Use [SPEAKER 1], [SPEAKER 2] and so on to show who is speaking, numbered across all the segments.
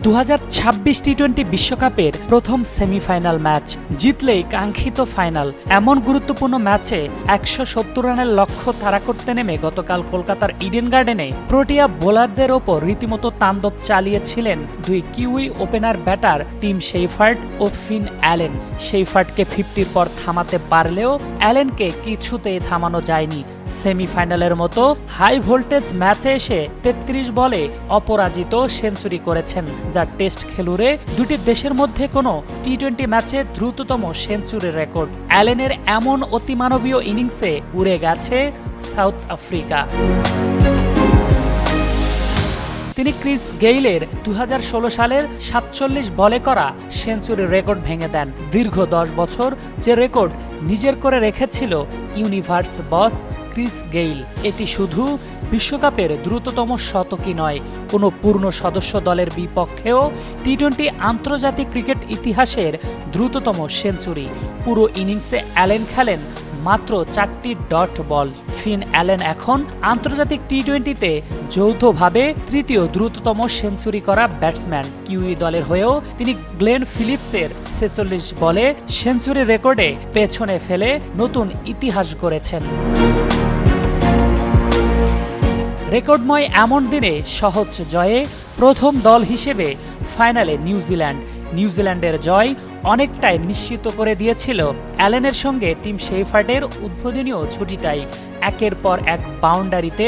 [SPEAKER 1] 2026 টি-20 বিশ্বকাপের প্রথম semifinal match, জিতলেই কাঙ্ক্ষিত ফাইনাল। এমন গুরুত্বপূর্ণ ম্যাচে 170 রানের লক্ষ্য তাড়া করতে নেমে গতকাল কলকাতার ইডেন গার্ডেনে প্রোটিয়া বোলারদের ওপর রীতিমতো তাণ্ডব চালিয়েছিলেন দুই Kiwi opener batter Tim Seifert ও ফিন অ্যালেন। শেফার্ডকে 50-র পর থামাতে পারলেও অ্যালেনকে কিছুতেই থামানো যায়নি। সেমিফাইনালের মতো হাই ভোল্টেজ ম্যাচে এসে 33 বলে অপরাজিত সেঞ্চুরি করেছেন, যা টেস্ট খেলুড়ে দুটি দেশের মধ্যে কোনো টি-20 ম্যাচে দ্রুততম সেঞ্চুরির রেকর্ড। অ্যালেনের এমন অতিমানবীয় ইনিংসে উড়ে গেছে সাউথ আফ্রিকা। তিনি ক্রিস গেইলের 2016 সালের 47 বলে করা সেঞ্চুরির রেকর্ড ভেঙে দেন। দীর্ঘ 10 বছর যে রেকর্ড নিজের করে রেখেছিল ইউনিভার্স বস ক্রিস গেইল, এটি শুধু বিশ্বকাপের দ্রুততম শতকই নয়, কোনো পূর্ণ সদস্য দলের বিপক্ষেও টি-20 আন্তর্জাতিক ক্রিকেট ইতিহাসের দ্রুততম সেঞ্চুরি। পুরো ইনিংসে অ্যালেন খেলেন মাত্র 4টি ডট বল। ফিন অ্যালেন এখন আন্তর্জাতিক টি-20তে যৌথভাবে তৃতীয় দ্রুততম সেঞ্চুরি করা ব্যাটসম্যান। কিউই দলের হয়েও তিনি গ্লেন ফিলিপসের 46 বলে সেঞ্চুরি রেকর্ডে পেছনে ফেলে নতুন ইতিহাস গড়েছেন। রেকর্ডময় এমন দিনে সহজ জয়ে প্রথম দল হিসেবে ফাইনালে নিউজিল্যান্ডের জয় অনেকটাই নিশ্চিত করে দিয়েছিল অ্যালেনের সঙ্গে টিম শেফার্ডের উদ্বোধনীয় ছুটিটাই। একের পর এক বাউন্ডারিতে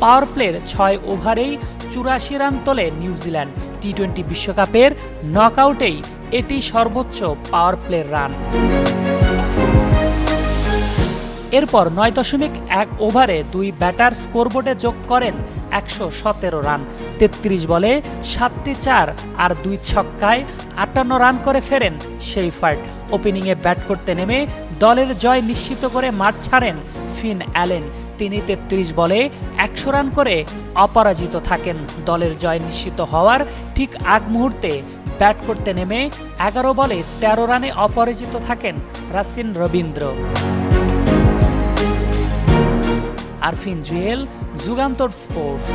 [SPEAKER 1] পাওয়ার প্লের 6 ওভারেই 84 রান তোলে নিউজিল্যান্ড। টি-20 বিশ্বকাপের নকআউটেই এটি সর্বোচ্চ পাওয়ার প্লের রান। এরপর 9.1 ওভারে দুই ব্যাটার স্কোরবোর্ডে যোগ করেন 117 রান। 33 বলে 7টি 4 আর 2 ছক্কায় 58 রান করে ফেরেন শেফার্ড। ওপেনিংয়ে ব্যাট করতে নেমে দলের জয় নিশ্চিত করে মাঠ ছাড়েন ফিন অ্যালেন। তিনি 33 বলে 100 রান করে অপরাজিত থাকেন। দলের জয় নিশ্চিত হওয়ার ঠিক আগ মুহূর্তে ব্যাট করতে নেমে 11 বলে 13 রানে অপরাজিত থাকেন রাসিন রবীন্দ্র। আরফিন জুয়েল, যুগান্তর স্পোর্টস।